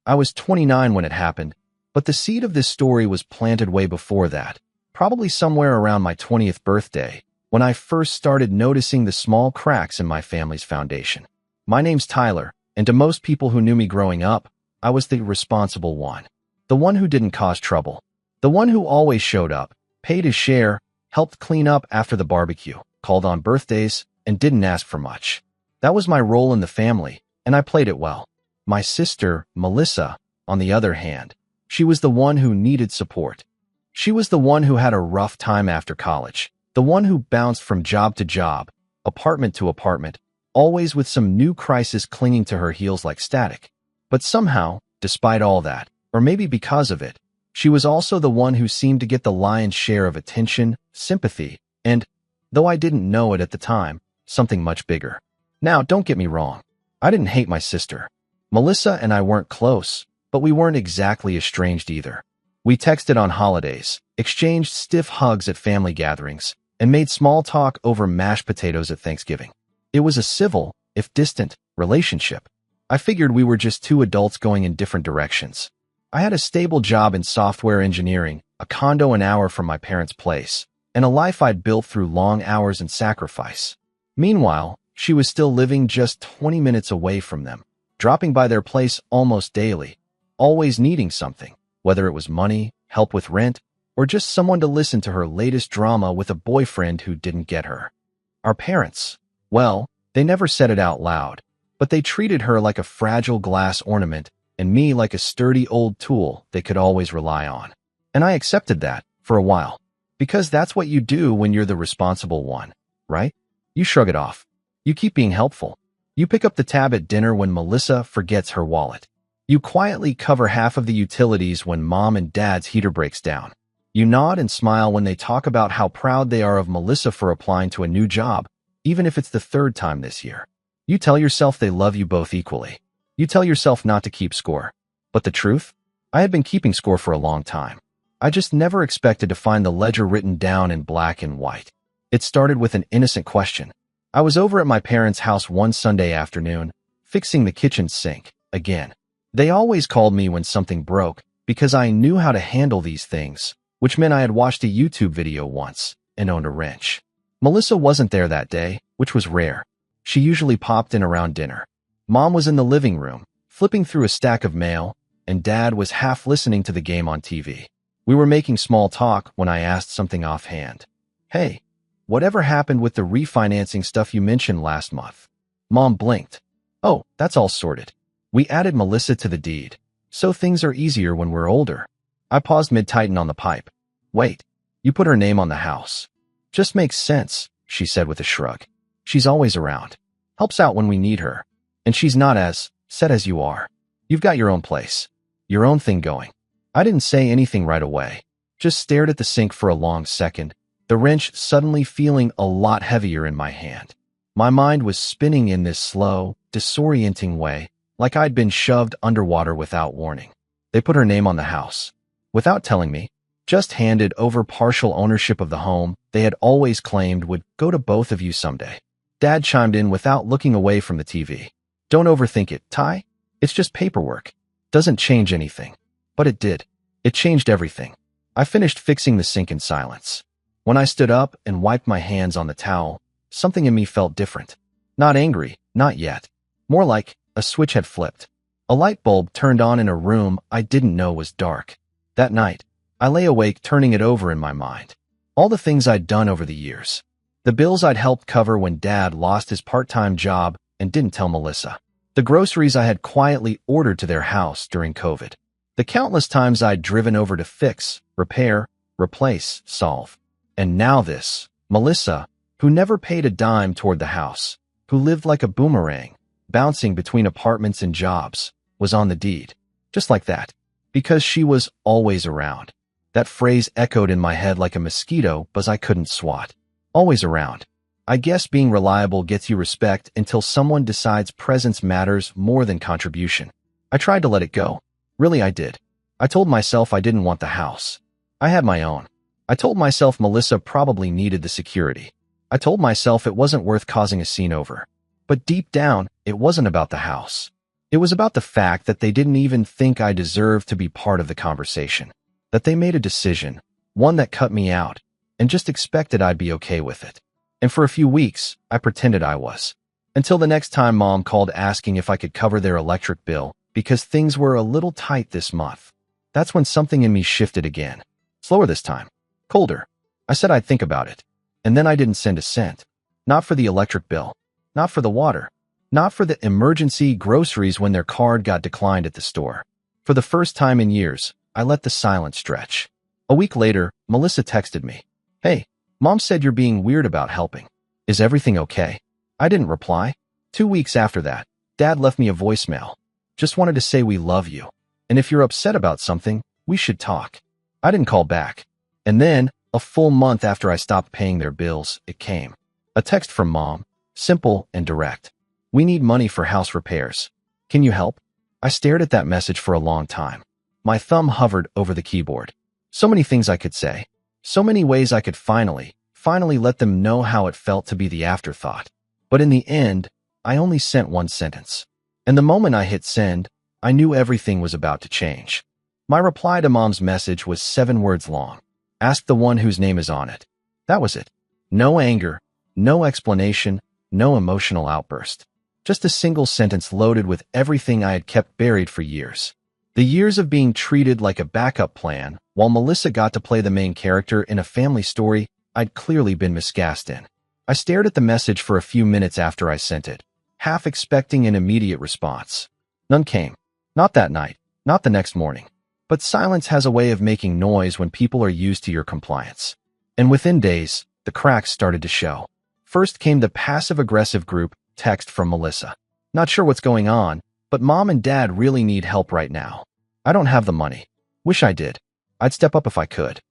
I was 29 when it happened, but the seed of this story was planted way before that, probably somewhere around my 20th birthday, when I first started noticing the small cracks in my family's foundation. My name's Tyler, and to most people who knew me growing up, I was the responsible one. The one who didn't cause trouble. The one who always showed up, paid his share, helped clean up after the barbecue, called on birthdays, and didn't ask for much. That was my role in the family, and I played it well. My sister, Melissa, on the other hand, she was the one who needed support. She was the one who had a rough time after college, the one who bounced from job to job, apartment to apartment, always with some new crisis clinging to her heels like static. But somehow, despite all that, or maybe because of it, she was also the one who seemed to get the lion's share of attention, sympathy, and, though I didn't know it at the time, something much bigger. Now, don't get me wrong. I didn't hate my sister. Melissa and I weren't close, but we weren't exactly estranged either. We texted on holidays, exchanged stiff hugs at family gatherings, and made small talk over mashed potatoes at Thanksgiving. It was a civil, if distant, relationship. I figured we were just two adults going in different directions. I had a stable job in software engineering, a condo an hour from my parents' place, and a life I'd built through long hours and sacrifice. Meanwhile, she was still living just 20 minutes away from them, dropping by their place almost daily, always needing something, whether it was money, help with rent, or just someone to listen to her latest drama with a boyfriend who didn't get her. Our parents, well, they never said it out loud, but they treated her like a fragile glass ornament and me like a sturdy old tool they could always rely on. And I accepted that, for a while. Because that's what you do when you're the responsible one, right? You shrug it off. You keep being helpful. You pick up the tab at dinner when Melissa forgets her wallet. You quietly cover half of the utilities when mom and dad's heater breaks down. You nod and smile when they talk about how proud they are of Melissa for applying to a new job, even if it's the third time this year. You tell yourself they love you both equally. You tell yourself not to keep score. But the truth? I had been keeping score for a long time. I just never expected to find the ledger written down in black and white. It started with an innocent question. I was over at my parents' house one Sunday afternoon, fixing the kitchen sink, again. They always called me when something broke, because I knew how to handle these things, which meant I had watched a YouTube video once and owned a wrench. Melissa wasn't there that day, which was rare. She usually popped in around dinner. Mom was in the living room, flipping through a stack of mail, and Dad was half listening to the game on TV. We were making small talk when I asked something offhand. Hey, whatever happened with the refinancing stuff you mentioned last month? Mom blinked. Oh, that's all sorted. We added Melissa to the deed, so things are easier when we're older. I paused mid-tighten on the pipe. Wait, you put her name on the house. Just makes sense, she said with a shrug. She's always around. Helps out when we need her. And she's not as set as you are. You've got your own place, your own thing going. I didn't say anything right away, just stared at the sink for a long second, the wrench suddenly feeling a lot heavier in my hand. My mind was spinning in this slow, disorienting way, like I'd been shoved underwater without warning. They put her name on the house. Without telling me, just handed over partial ownership of the home they had always claimed would go to both of you someday. Dad chimed in without looking away from the TV. Don't overthink it, Ty. It's just paperwork. Doesn't change anything. But it did. It changed everything. I finished fixing the sink in silence. When I stood up and wiped my hands on the towel, something in me felt different. Not angry, not yet. More like a switch had flipped. A light bulb turned on in a room I didn't know was dark. That night, I lay awake turning it over in my mind. All the things I'd done over the years. The bills I'd helped cover when Dad lost his part-time job and didn't tell Melissa. The groceries I had quietly ordered to their house during COVID. The countless times I'd driven over to fix, repair, replace, solve. And now this, Melissa, who never paid a dime toward the house, who lived like a boomerang, bouncing between apartments and jobs, was on the deed. Just like that. Because she was always around. That phrase echoed in my head like a mosquito buzz I couldn't swat. Always around. I guess being reliable gets you respect until someone decides presence matters more than contribution. I tried to let it go. Really, I did. I told myself I didn't want the house. I had my own. I told myself Melissa probably needed the security. I told myself it wasn't worth causing a scene over. But deep down, it wasn't about the house. It was about the fact that they didn't even think I deserved to be part of the conversation, that they made a decision, one that cut me out, and just expected I'd be okay with it. And for a few weeks, I pretended I was. Until the next time Mom called asking if I could cover their electric bill because things were a little tight this month. That's when something in me shifted again. Slower this time. Colder. I said I'd think about it. And then I didn't send a cent. Not for the electric bill. Not for the water. Not for the emergency groceries when their card got declined at the store. For the first time in years, I let the silence stretch. A week later, Melissa texted me. Hey, Mom said you're being weird about helping. Is everything okay? I didn't reply. 2 weeks after that, Dad left me a voicemail. Just wanted to say we love you. And if you're upset about something, we should talk. I didn't call back. And then, a full month after I stopped paying their bills, it came. A text from Mom. Simple and direct. We need money for house repairs. Can you help? I stared at that message for a long time. My thumb hovered over the keyboard. So many things I could say. So many ways I could finally let them know how it felt to be the afterthought. But in the end, I only sent one sentence. And the moment I hit send, I knew everything was about to change. My reply to Mom's message was 7 words long. Ask the one whose name is on it. That was it. No anger, no explanation, no emotional outburst. Just a single sentence loaded with everything I had kept buried for years. The years of being treated like a backup plan, while Melissa got to play the main character in a family story I'd clearly been miscast in. I stared at the message for a few minutes after I sent it, half expecting an immediate response. None came. Not that night, not the next morning. But silence has a way of making noise when people are used to your compliance. And within days, the cracks started to show. First came the passive-aggressive group text from Melissa. Not sure what's going on, but Mom and Dad really need help right now. I don't have the money. Wish I did. I'd step up if I could.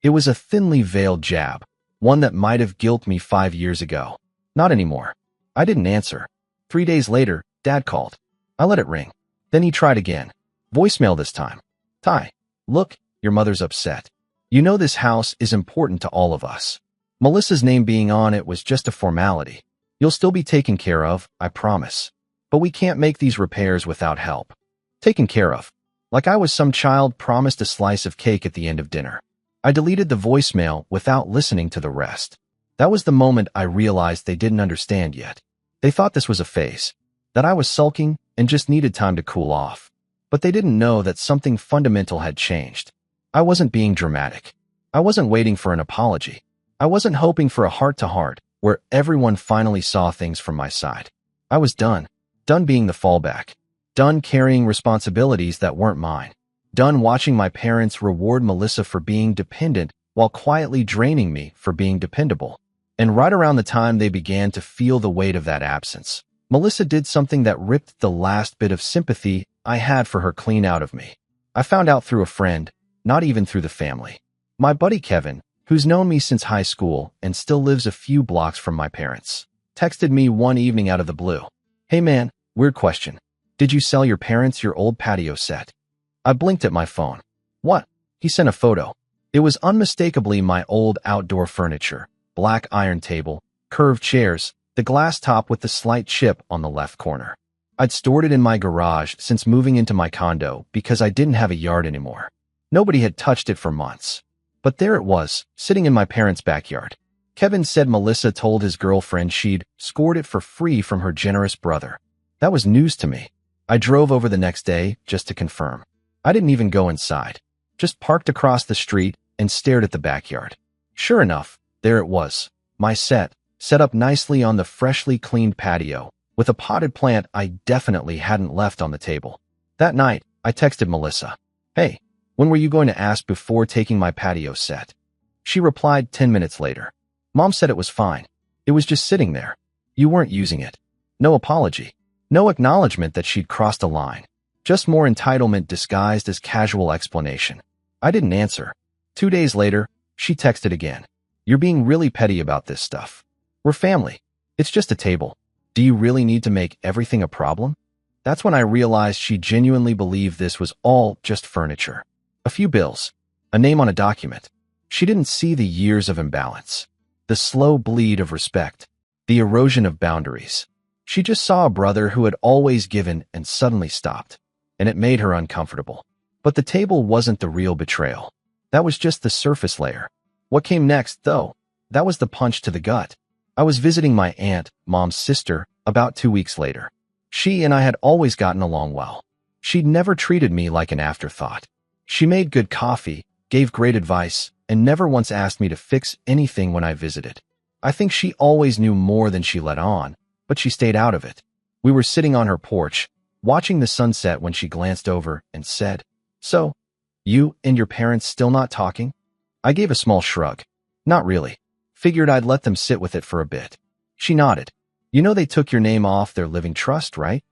It was a thinly veiled jab, one that might have guilt me 5 years ago. Not anymore. I didn't answer. 3 days later, Dad called. I let it ring. Then he tried again. Voicemail this time. Ty, look, your mother's upset. You know this house is important to all of us. Melissa's name being on it was just a formality. You'll still be taken care of, I promise. But we can't make these repairs without help. Taken care of. Like I was some child promised a slice of cake at the end of dinner. I deleted the voicemail without listening to the rest. That was the moment I realized they didn't understand yet. They thought this was a phase, that I was sulking and just needed time to cool off. But they didn't know that something fundamental had changed. I wasn't being dramatic. I wasn't waiting for an apology. I wasn't hoping for a heart-to-heart where everyone finally saw things from my side. I was done. Done being the fallback. Done carrying responsibilities that weren't mine. Done watching my parents reward Melissa for being dependent while quietly draining me for being dependable. And right around the time they began to feel the weight of that absence, Melissa did something that ripped the last bit of sympathy I had for her clean out of me. I found out through a friend, not even through the family. My buddy Kevin, who's known me since high school and still lives a few blocks from my parents, texted me one evening out of the blue. Hey man, weird question. Did you sell your parents your old patio set? I blinked at my phone. What? He sent a photo. It was unmistakably my old outdoor furniture, black iron table, curved chairs, the glass top with the slight chip on the left corner. I'd stored it in my garage since moving into my condo because I didn't have a yard anymore. Nobody had touched it for months. But there it was, sitting in my parents' backyard. Kevin said Melissa told his girlfriend she'd scored it for free from her generous brother. That was news to me. I drove over the next day just to confirm. I didn't even go inside. Just parked across the street and stared at the backyard. Sure enough, there it was. My set up nicely on the freshly cleaned patio, with a potted plant I definitely hadn't left on the table. That night, I texted Melissa. Hey, when were you going to ask before taking my patio set? She replied 10 minutes later. Mom said it was fine. It was just sitting there. You weren't using it. No apology. No acknowledgement that she'd crossed a line. Just more entitlement disguised as casual explanation. I didn't answer. 2 days later, she texted again. You're being really petty about this stuff. We're family. It's just a table. Do you really need to make everything a problem? That's when I realized she genuinely believed this was all just furniture. A few bills. A name on a document. She didn't see the years of imbalance. The slow bleed of respect. The erosion of boundaries. She just saw a brother who had always given and suddenly stopped, and it made her uncomfortable. But the table wasn't the real betrayal. That was just the surface layer. What came next, though? That was the punch to the gut. I was visiting my aunt, Mom's sister, about 2 weeks later. She and I had always gotten along well. She'd never treated me like an afterthought. She made good coffee, gave great advice, and never once asked me to fix anything when I visited. I think she always knew more than she let on, but she stayed out of it. We were sitting on her porch, watching the sunset when she glanced over and said, "So, you and your parents still not talking?" I gave a small shrug. "Not really. Figured I'd let them sit with it for a bit." She nodded. "You know they took your name off their living trust, right?"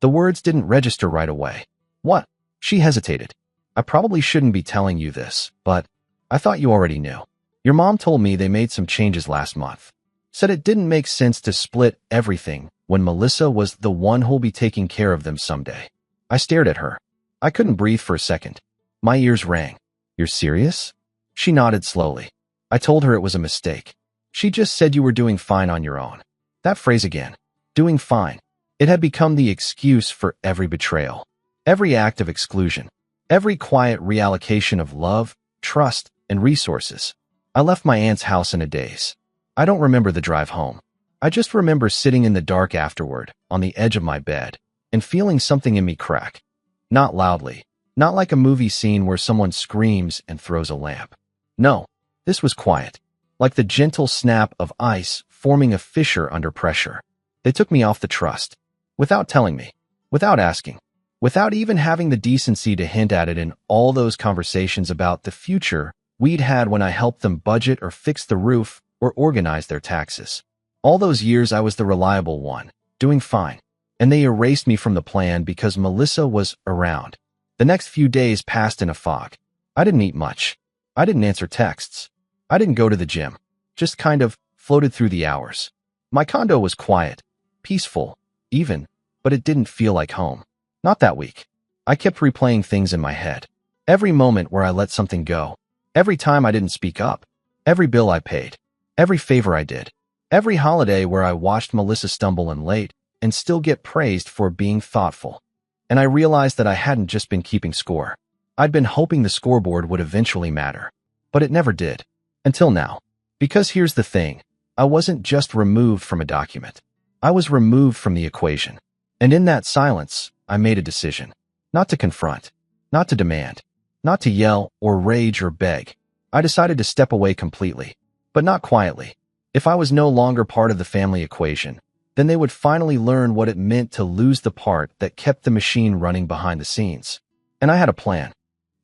The words didn't register right away. "What?" She hesitated. "I probably shouldn't be telling you this, but I thought you already knew. Your mom told me they made some changes last month. Said it didn't make sense to split everything when Melissa was the one who'll be taking care of them someday." I stared at her. I couldn't breathe for a second. My ears rang. "You're serious?" She nodded slowly. I told her it was a mistake. "She just said you were doing fine on your own." That phrase again. Doing fine. It had become the excuse for every betrayal, every act of exclusion, every quiet reallocation of love, trust, and resources. I left my aunt's house in a daze. I don't remember the drive home. I just remember sitting in the dark afterward, on the edge of my bed, and feeling something in me crack. Not loudly, not like a movie scene where someone screams and throws a lamp. No, this was quiet, like the gentle snap of ice forming a fissure under pressure. They took me off the trust, without telling me, without asking, without even having the decency to hint at it in all those conversations about the future we'd had when I helped them budget or fix the roof or organize their taxes. All those years I was the reliable one, doing fine, and they erased me from the plan because Melissa was around. The next few days passed in a fog. I didn't eat much. I didn't answer texts. I didn't go to the gym. Just kind of floated through the hours. My condo was quiet, peaceful, even, but it didn't feel like home. Not that week. I kept replaying things in my head. Every moment where I let something go. Every time I didn't speak up. Every bill I paid. Every favor I did. Every holiday where I watched Melissa stumble in late and still get praised for being thoughtful. And I realized that I hadn't just been keeping score. I'd been hoping the scoreboard would eventually matter. But it never did. Until now. Because here's the thing. I wasn't just removed from a document. I was removed from the equation. And in that silence, I made a decision. Not to confront. Not to demand. Not to yell or rage or beg. I decided to step away completely. But not quietly. If I was no longer part of the family equation, then they would finally learn what it meant to lose the part that kept the machine running behind the scenes. And I had a plan.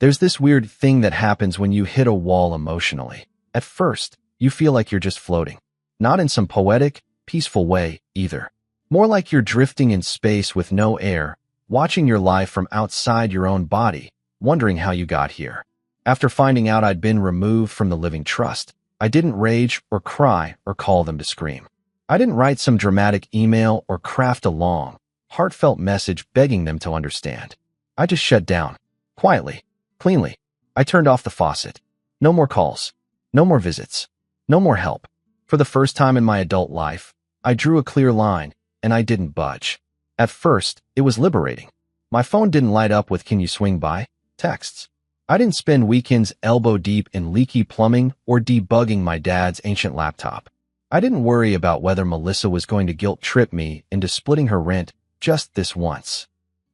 There's this weird thing that happens when you hit a wall emotionally. At first, you feel like you're just floating. Not in some poetic, peaceful way, either. More like you're drifting in space with no air, watching your life from outside your own body, wondering how you got here. After finding out I'd been removed from the living trust, I didn't rage or cry or call them to scream. I didn't write some dramatic email or craft a long, heartfelt message begging them to understand. I just shut down. Quietly. Cleanly. I turned off the faucet. No more calls. No more visits. No more help. For the first time in my adult life, I drew a clear line, and I didn't budge. At first, it was liberating. My phone didn't light up with "Can you swing by?" texts. I didn't spend weekends elbow deep in leaky plumbing or debugging my dad's ancient laptop. I didn't worry about whether Melissa was going to guilt trip me into splitting her rent just this once.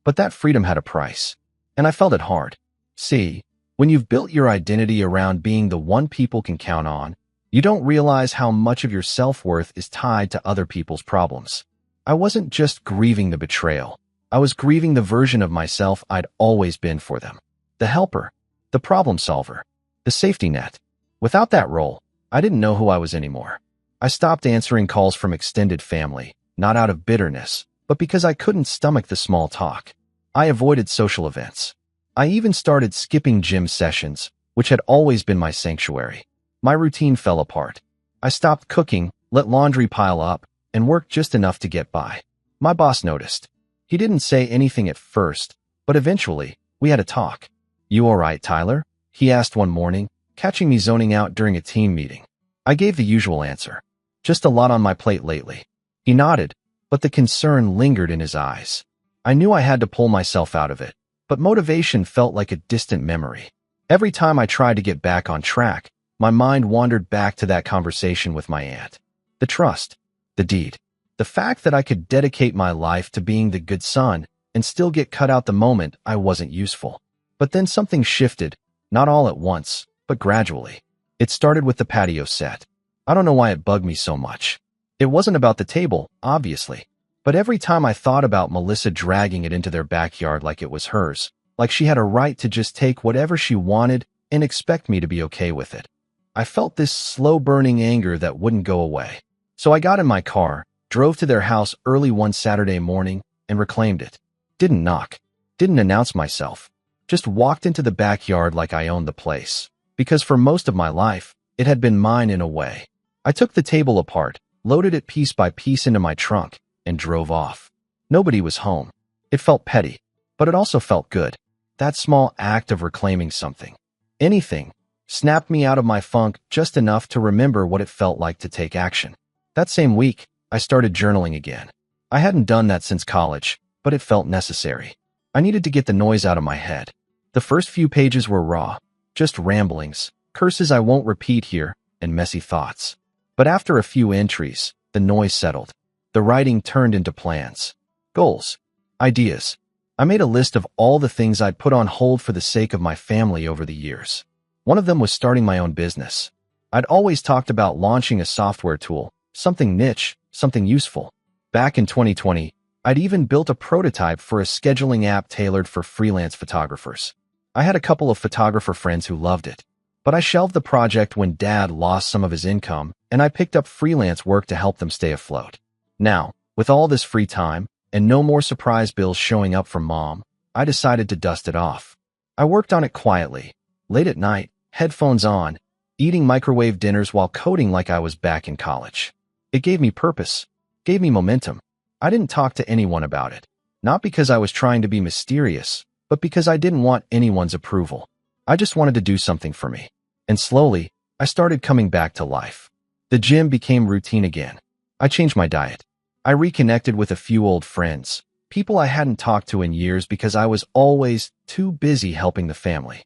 But that freedom had a price, and I felt it hard. See, when you've built your identity around being the one people can count on, you don't realize how much of your self-worth is tied to other people's problems. I wasn't just grieving the betrayal. I was grieving the version of myself I'd always been for them. The helper, the problem solver, the safety net. Without that role, I didn't know who I was anymore. I stopped answering calls from extended family, not out of bitterness, but because I couldn't stomach the small talk. I avoided social events. I even started skipping gym sessions, which had always been my sanctuary. My routine fell apart. I stopped cooking, let laundry pile up, and worked just enough to get by. My boss noticed. He didn't say anything at first, but eventually, we had a talk. "You all right, Tyler?" he asked one morning, catching me zoning out during a team meeting. I gave the usual answer. "Just a lot on my plate lately." He nodded, but the concern lingered in his eyes. I knew I had to pull myself out of it, but motivation felt like a distant memory. Every time I tried to get back on track, my mind wandered back to that conversation with my aunt. The trust, the deed, the fact that I could dedicate my life to being the good son and still get cut out the moment I wasn't useful. But then something shifted, not all at once, but gradually. It started with the patio set. I don't know why it bugged me so much. It wasn't about the table, obviously, but every time I thought about Melissa dragging it into their backyard like it was hers, like she had a right to just take whatever she wanted and expect me to be okay with it, I felt this slow-burning anger that wouldn't go away. So I got in my car, drove to their house early one Saturday morning, and reclaimed it. Didn't knock. Didn't announce myself. Just walked into the backyard like I owned the place. Because for most of my life, it had been mine in a way. I took the table apart, loaded it piece by piece into my trunk, and drove off. Nobody was home. It felt petty, but it also felt good. That small act of reclaiming something, anything, snapped me out of my funk just enough to remember what it felt like to take action. That same week, I started journaling again. I hadn't done that since college, but it felt necessary. I needed to get the noise out of my head. The first few pages were raw, just ramblings, curses I won't repeat here, and messy thoughts. But after a few entries, the noise settled. The writing turned into plans, goals, ideas. I made a list of all the things I'd put on hold for the sake of my family over the years. One of them was starting my own business. I'd always talked about launching a software tool, something niche, something useful. Back in 2020, I'd even built a prototype for a scheduling app tailored for freelance photographers. I had a couple of photographer friends who loved it, but I shelved the project when Dad lost some of his income, and I picked up freelance work to help them stay afloat. Now, with all this free time, and no more surprise bills showing up from Mom, I decided to dust it off. I worked on it quietly, late at night, headphones on, eating microwave dinners while coding like I was back in college. It gave me purpose, gave me momentum. I didn't talk to anyone about it, not because I was trying to be mysterious, but because I didn't want anyone's approval. I just wanted to do something for me. And slowly, I started coming back to life. The gym became routine again. I changed my diet. I reconnected with a few old friends, people I hadn't talked to in years because I was always too busy helping the family.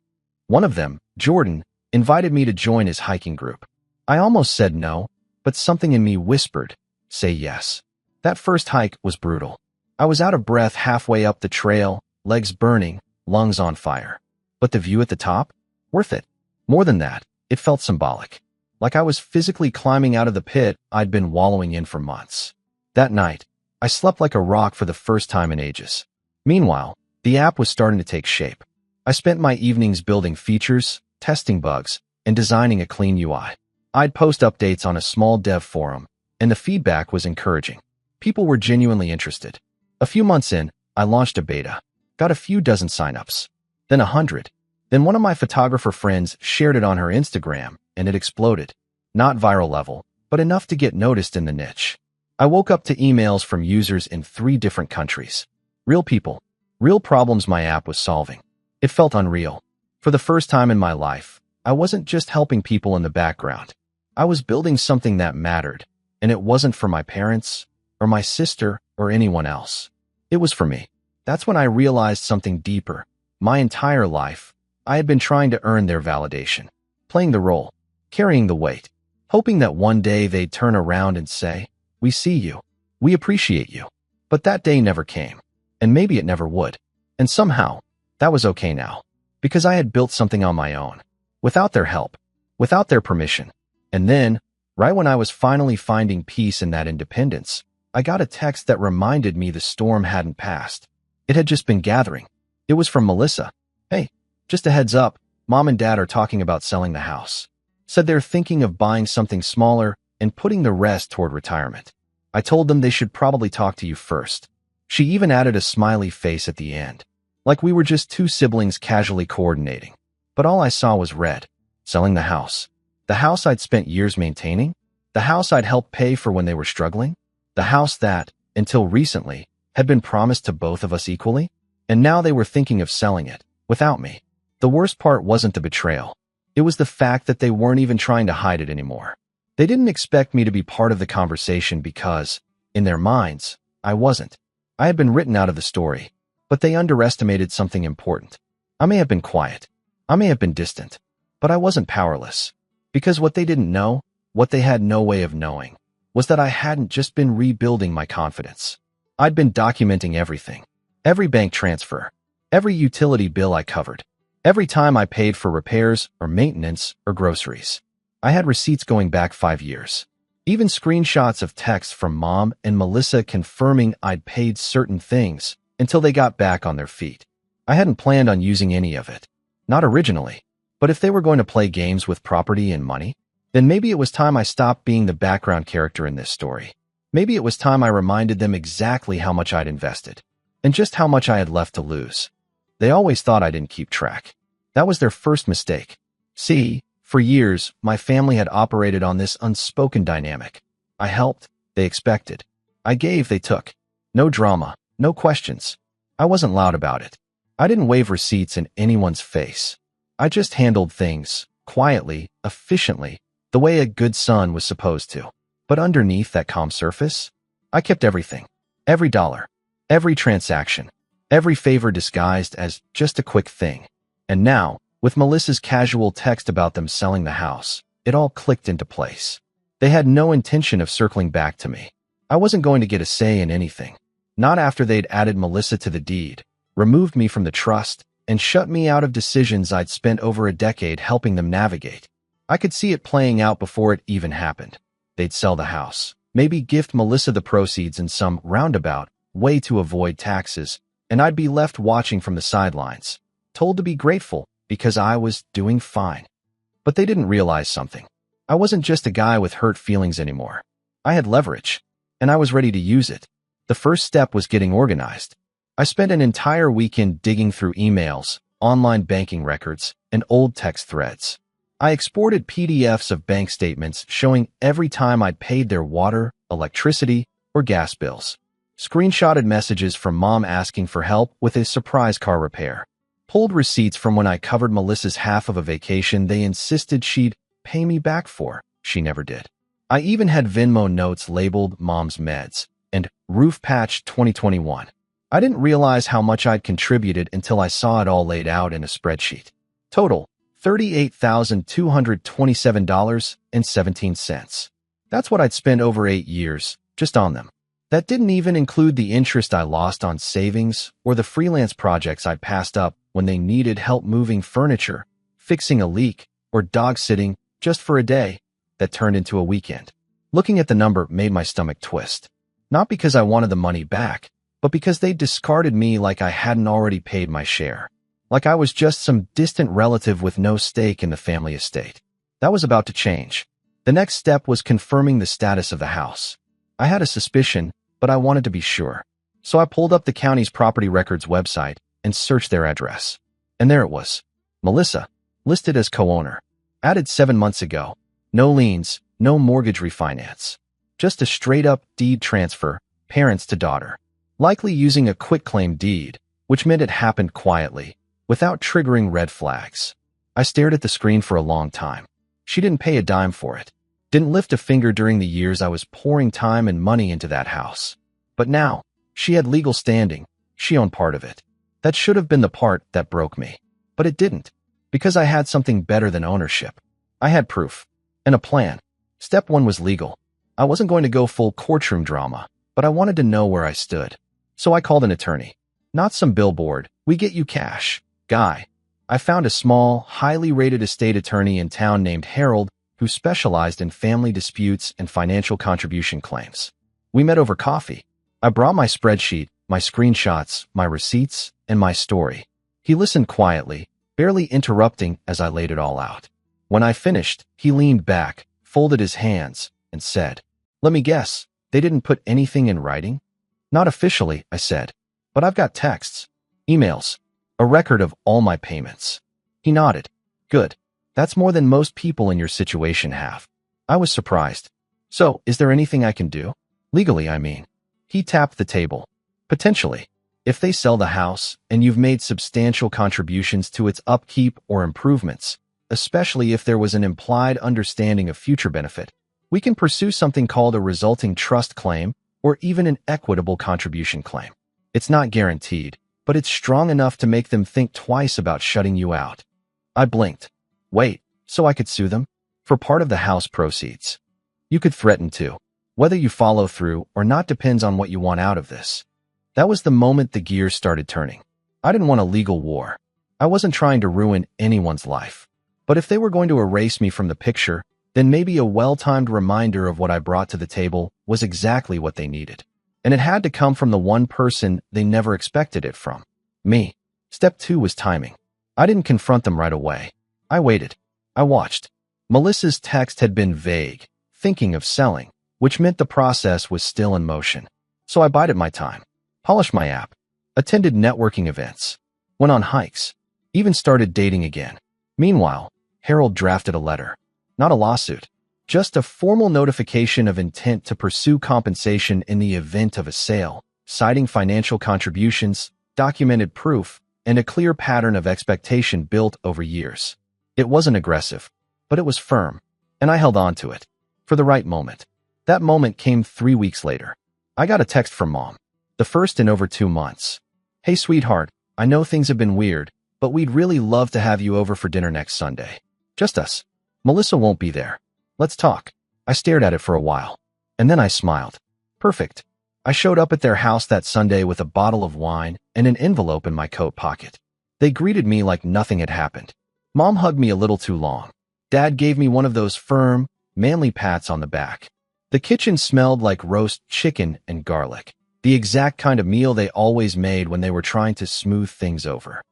One of them, Jordan, invited me to join his hiking group. I almost said no, but something in me whispered, say yes. That first hike was brutal. I was out of breath halfway up the trail, legs burning, lungs on fire. But the view at the top? Worth it. More than that, it felt symbolic. Like I was physically climbing out of the pit I'd been wallowing in for months. That night, I slept like a rock for the first time in ages. Meanwhile, the app was starting to take shape. I spent my evenings building features, testing bugs, and designing a clean UI. I'd post updates on a small dev forum, and the feedback was encouraging. People were genuinely interested. A few months in, I launched a beta, got a few dozen signups, then 100. Then one of my photographer friends shared it on her Instagram, and it exploded. Not viral level, but enough to get noticed in the niche. I woke up to emails from users in 3 different countries. Real people, real problems my app was solving. It felt unreal. For the first time in my life, I wasn't just helping people in the background. I was building something that mattered, and it wasn't for my parents, or my sister, or anyone else. It was for me. That's when I realized something deeper. My entire life, I had been trying to earn their validation, playing the role, carrying the weight, hoping that one day they'd turn around and say, "We see you. We appreciate you." But that day never came, and maybe it never would. And somehow, that was okay now, because I had built something on my own, without their help, without their permission. And then, right when I was finally finding peace in that independence, I got a text that reminded me the storm hadn't passed. It had just been gathering. It was from Melissa. "Hey, just a heads up, Mom and Dad are talking about selling the house. Said they're thinking of buying something smaller and putting the rest toward retirement. I told them they should probably talk to you first." She even added a smiley face at the end, like we were just 2 siblings casually coordinating. But all I saw was red. Selling the house. The house I'd spent years maintaining? The house I'd helped pay for when they were struggling? The house that, until recently, had been promised to both of us equally? And now they were thinking of selling it, without me. The worst part wasn't the betrayal. It was the fact that they weren't even trying to hide it anymore. They didn't expect me to be part of the conversation because, in their minds, I wasn't. I had been written out of the story, but they underestimated something important. I may have been quiet. I may have been distant, but I wasn't powerless. Because what they didn't know, what they had no way of knowing, was that I hadn't just been rebuilding my confidence. I'd been documenting everything. Every bank transfer, every utility bill I covered, every time I paid for repairs or maintenance or groceries. I had receipts going back 5 years. Even screenshots of texts from Mom and Melissa confirming I'd paid certain things until they got back on their feet. I hadn't planned on using any of it. Not originally. But if they were going to play games with property and money, then maybe it was time I stopped being the background character in this story. Maybe it was time I reminded them exactly how much I'd invested, and just how much I had left to lose. They always thought I didn't keep track. That was their first mistake. See, for years, my family had operated on this unspoken dynamic. I helped, they expected. I gave, they took. No drama, no questions. I wasn't loud about it. I didn't wave receipts in anyone's face. I just handled things, quietly, efficiently, the way a good son was supposed to. But underneath that calm surface, I kept everything. Every dollar. Every transaction. Every favor disguised as just a quick thing. And now, with Melissa's casual text about them selling the house, it all clicked into place. They had no intention of circling back to me. I wasn't going to get a say in anything. Not after they'd added Melissa to the deed, removed me from the trust, and shut me out of decisions I'd spent over a decade helping them navigate. I could see it playing out before it even happened. They'd sell the house, maybe gift Melissa the proceeds in some roundabout way to avoid taxes, and I'd be left watching from the sidelines, told to be grateful because I was doing fine. But they didn't realize something. I wasn't just a guy with hurt feelings anymore. I had leverage, and I was ready to use it. The first step was getting organized. I spent an entire weekend digging through emails, online banking records, and old text threads. I exported PDFs of bank statements showing every time I'd paid their water, electricity, or gas bills. Screenshotted messages from Mom asking for help with a surprise car repair. Pulled receipts from when I covered Melissa's half of a vacation they insisted she'd pay me back for. She never did. I even had Venmo notes labeled Mom's Meds and Roof Patch 2021. I didn't realize how much I'd contributed until I saw it all laid out in a spreadsheet. Total, $38,227.17. That's what I'd spent over 8 years, just on them. That didn't even include the interest I lost on savings or the freelance projects I passed up when they needed help moving furniture, fixing a leak, or dog sitting just for a day that turned into a weekend. Looking at the number made my stomach twist. Not because I wanted the money back, but because they discarded me like I hadn't already paid my share. Like I was just some distant relative with no stake in the family estate. That was about to change. The next step was confirming the status of the house. I had a suspicion, but I wanted to be sure. So I pulled up the county's property records website and searched their address. And there it was. Melissa, listed as co-owner. Added 7 months ago. No liens, no mortgage refinance. Just a straight-up deed transfer, parents to daughter. Likely using a quitclaim deed, which meant it happened quietly, without triggering red flags. I stared at the screen for a long time. She didn't pay a dime for it. Didn't lift a finger during the years I was pouring time and money into that house. But now, she had legal standing. She owned part of it. That should have been the part that broke me. But it didn't. Because I had something better than ownership. I had proof. And a plan. Step 1 was legal. I wasn't going to go full courtroom drama, but I wanted to know where I stood. So I called an attorney. Not some billboard, we get you cash, guy. I found a small, highly rated estate attorney in town named Harold who specialized in family disputes and financial contribution claims. We met over coffee. I brought my spreadsheet, my screenshots, my receipts, and my story. He listened quietly, barely interrupting as I laid it all out. When I finished, he leaned back, folded his hands, and said, "Let me guess, they didn't put anything in writing?" "Not officially," I said, "but I've got texts, emails, a record of all my payments." He nodded. "Good. That's more than most people in your situation have." I was surprised. "So, is there anything I can do? Legally, I mean." He tapped the table. "Potentially. If they sell the house and you've made substantial contributions to its upkeep or improvements, especially if there was an implied understanding of future benefit, we can pursue something called a resulting trust claim or even an equitable contribution claim. It's not guaranteed, but it's strong enough to make them think twice about shutting you out. I blinked. Wait, so I could sue them? For part of the house proceeds. You could threaten to. Whether you follow through or not depends on what you want out of this. That was the moment the gears started turning. I didn't want a legal war. I wasn't trying to ruin anyone's life. But if they were going to erase me from the picture, then maybe a well-timed reminder of what I brought to the table was exactly what they needed. And it had to come from the one person they never expected it from. Me. Step 2 was timing. I didn't confront them right away. I waited. I watched. Melissa's text had been vague, thinking of selling, which meant the process was still in motion. So I bided my time, polished my app, attended networking events, went on hikes, even started dating again. Meanwhile, Harold drafted a letter. Not a lawsuit, just a formal notification of intent to pursue compensation in the event of a sale, citing financial contributions, documented proof, and a clear pattern of expectation built over years. It wasn't aggressive, but it was firm, and I held on to it for the right moment. That moment came 3 weeks later. I got a text from Mom, the first in over 2 months. Hey, sweetheart, I know things have been weird, but we'd really love to have you over for dinner next Sunday. Just us. Melissa won't be there. Let's talk. I stared at it for a while, and then I smiled. Perfect. I showed up at their house that Sunday with a bottle of wine and an envelope in my coat pocket. They greeted me like nothing had happened. Mom hugged me a little too long. Dad gave me one of those firm, manly pats on the back. The kitchen smelled like roast chicken and garlic, the exact kind of meal they always made when they were trying to smooth things over.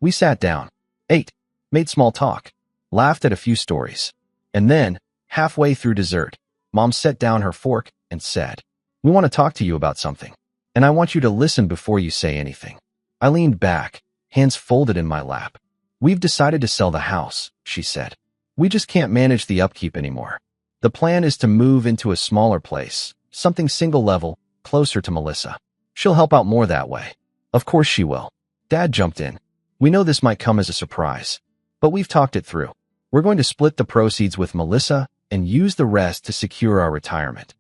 We sat down, ate, made small talk, laughed at a few stories. And then, halfway through dessert, Mom set down her fork and said, "We want to talk to you about something, and I want you to listen before you say anything." I leaned back, hands folded in my lap. "We've decided to sell the house," she said. "We just can't manage the upkeep anymore. The plan is to move into a smaller place, something single level, closer to Melissa. She'll help out more that way." "Of course she will." Dad jumped in. "We know this might come as a surprise, but we've talked it through. We're going to split the proceeds with Melissa and use the rest to secure our retirement."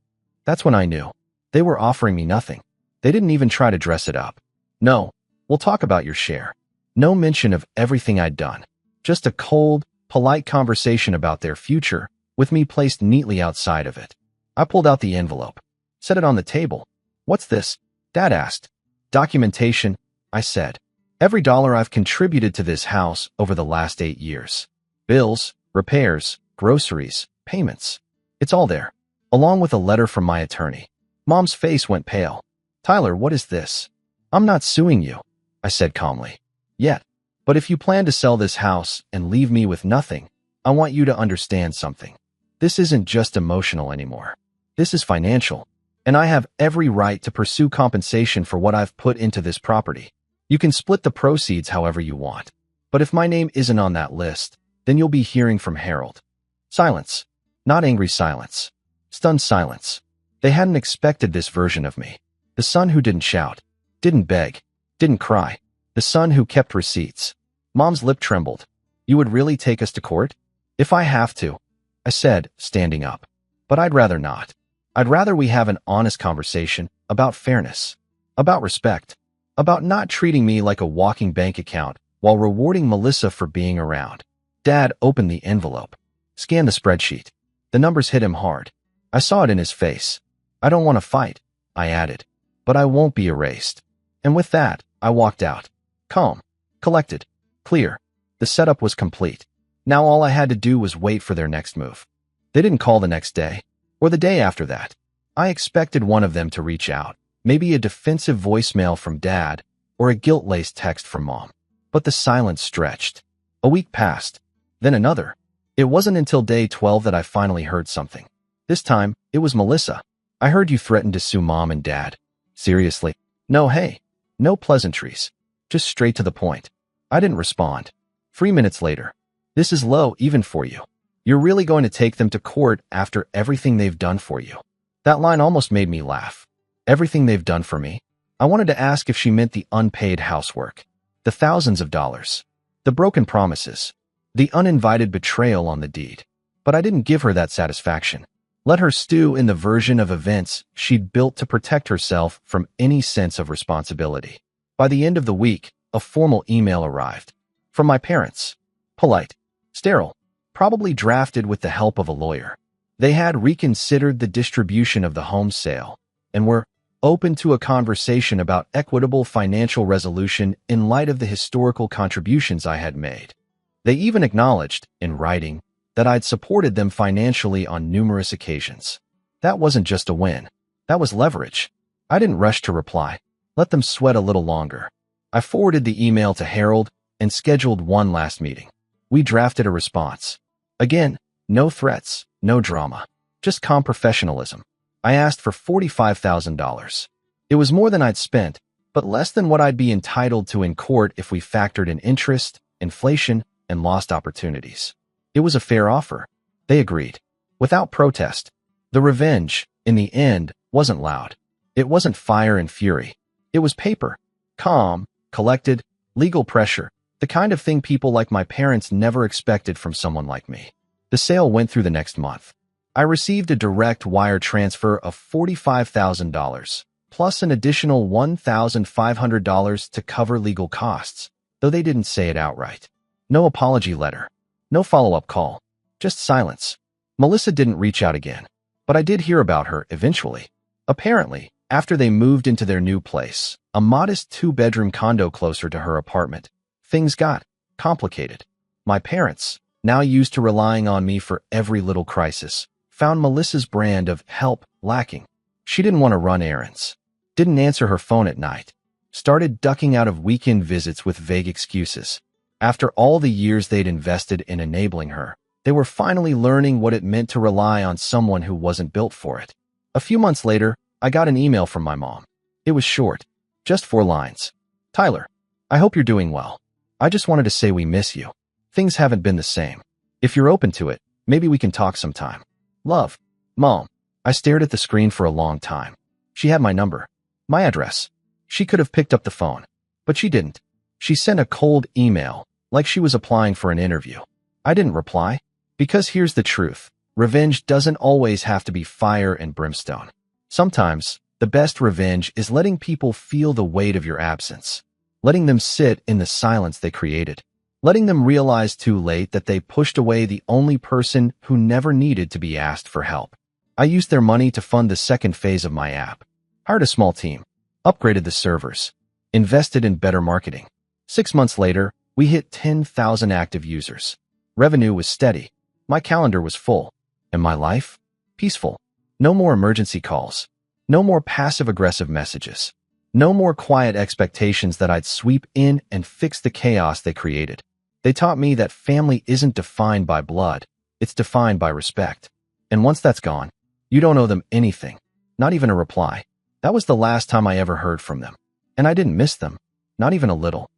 That's when I knew. They were offering me nothing. They didn't even try to dress it up. "No, we'll talk about your share." No mention of everything I'd done. Just a cold, polite conversation about their future, with me placed neatly outside of it. I pulled out the envelope, set it on the table. "What's this?" Dad asked. "Documentation," I said. "Every dollar I've contributed to this house over the last 8 years. Bills, repairs, groceries, payments. It's all there, along with a letter from my attorney." Mom's face went pale. "Tyler, what is this?" "I'm not suing you," I said calmly. "Yet. But if you plan to sell this house and leave me with nothing, I want you to understand something. This isn't just emotional anymore. This is financial, and I have every right to pursue compensation for what I've put into this property. You can split the proceeds however you want, but if my name isn't on that list, then you'll be hearing from Harold." Silence. Not angry silence. Stunned silence. They hadn't expected this version of me. The son who didn't shout, didn't beg, didn't cry. The son who kept receipts. Mom's lip trembled. "You would really take us to court?" "If I have to," I said, standing up. "But I'd rather not. I'd rather we have an honest conversation about fairness, about respect, about not treating me like a walking bank account while rewarding Melissa for being around." Dad opened the envelope, scanned the spreadsheet. The numbers hit him hard. I saw it in his face. "I don't want to fight," I added, "but I won't be erased." And with that, I walked out. Calm, collected, clear. The setup was complete. Now all I had to do was wait for their next move. They didn't call the next day, or the day after that. I expected one of them to reach out, maybe a defensive voicemail from Dad, or a guilt-laced text from Mom. But the silence stretched. A week passed, then another. It wasn't until day 12 that I finally heard something. This time, it was Melissa. "I heard you threatened to sue Mom and Dad." "Seriously?" "No, hey. No pleasantries. Just straight to the point." I didn't respond. 3 minutes later. "This is low even for you. You're really going to take them to court after everything they've done for you?" That line almost made me laugh. Everything they've done for me? I wanted to ask if she meant the unpaid housework, the thousands of dollars, the broken promises, the uninvited betrayal on the deed. But I didn't give her that satisfaction. Let her stew in the version of events she'd built to protect herself from any sense of responsibility. By the end of the week, a formal email arrived. From my parents. Polite. Sterile. Probably drafted with the help of a lawyer. They had reconsidered the distribution of the home sale and were open to a conversation about equitable financial resolution in light of the historical contributions I had made. They even acknowledged, in writing, that I'd supported them financially on numerous occasions. That wasn't just a win. That was leverage. I didn't rush to reply. Let them sweat a little longer. I forwarded the email to Harold and scheduled one last meeting. We drafted a response. Again, no threats, no drama, just calm professionalism. I asked for $45,000. It was more than I'd spent, but less than what I'd be entitled to in court if we factored in interest, inflation, and lost opportunities. It was a fair offer. They agreed. Without protest. The revenge, in the end, wasn't loud. It wasn't fire and fury. It was paper. Calm, collected, legal pressure. The kind of thing people like my parents never expected from someone like me. The sale went through the next month. I received a direct wire transfer of $45,000, plus an additional $1,500 to cover legal costs, though they didn't say it outright. No apology letter. No follow-up call. Just silence. Melissa didn't reach out again, but I did hear about her eventually. Apparently, after they moved into their new place, a modest 2-bedroom condo closer to her apartment, things got complicated. My parents, now used to relying on me for every little crisis, found Melissa's brand of help lacking. She didn't want to run errands, didn't answer her phone at night, started ducking out of weekend visits with vague excuses. After all the years they'd invested in enabling her, they were finally learning what it meant to rely on someone who wasn't built for it. A few months later, I got an email from my mom. It was short, just 4 lines. Tyler, I hope you're doing well. I just wanted to say we miss you. Things haven't been the same. If you're open to it, maybe we can talk sometime. Love, Mom. I stared at the screen for a long time. She had my number, my address. She could have picked up the phone, but she didn't. She sent a cold email, like she was applying for an interview. I didn't reply, because here's the truth. Revenge doesn't always have to be fire and brimstone. Sometimes, the best revenge is letting people feel the weight of your absence, letting them sit in the silence they created, letting them realize too late that they pushed away the only person who never needed to be asked for help. I used their money to fund the second phase of my app, hired a small team, upgraded the servers, invested in better marketing. 6 months later, we hit 10,000 active users. Revenue was steady. My calendar was full. And my life? Peaceful. No more emergency calls. No more passive-aggressive messages. No more quiet expectations that I'd sweep in and fix the chaos they created. They taught me that family isn't defined by blood. It's defined by respect. And once that's gone, you don't owe them anything, not even a reply. That was the last time I ever heard from them. And I didn't miss them, not even a little.